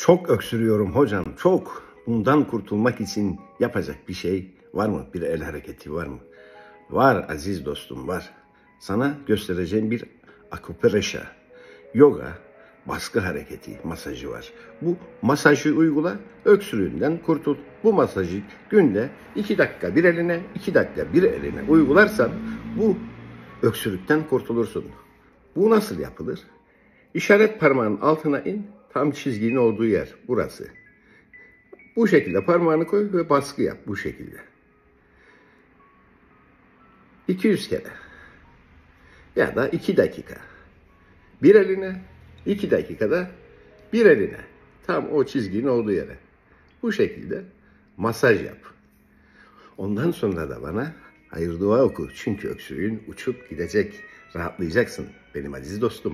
Çok öksürüyorum hocam, çok. Bundan kurtulmak için yapacak bir şey var mı? Bir el hareketi var mı? Var aziz dostum, var. Sana göstereceğim bir akupreşa, yoga, baskı hareketi, masajı var. Bu masajı uygula, öksürüğünden kurtul. Bu masajı günde 2 dakika bir eline, 2 dakika bir eline uygularsan bu öksürükten kurtulursun. Bu nasıl yapılır? İşaret parmağının altına in, tam çizginin olduğu yer burası. Bu şekilde parmağını koy ve baskı yap bu şekilde. 200 kere ya da 2 dakika. Bir eline, 2 dakikada bir eline. Tam o çizginin olduğu yere. Bu şekilde masaj yap. Ondan sonra da bana hayır dua oku. Çünkü öksürüğün uçup gidecek. Rahatlayacaksın benim aziz dostum.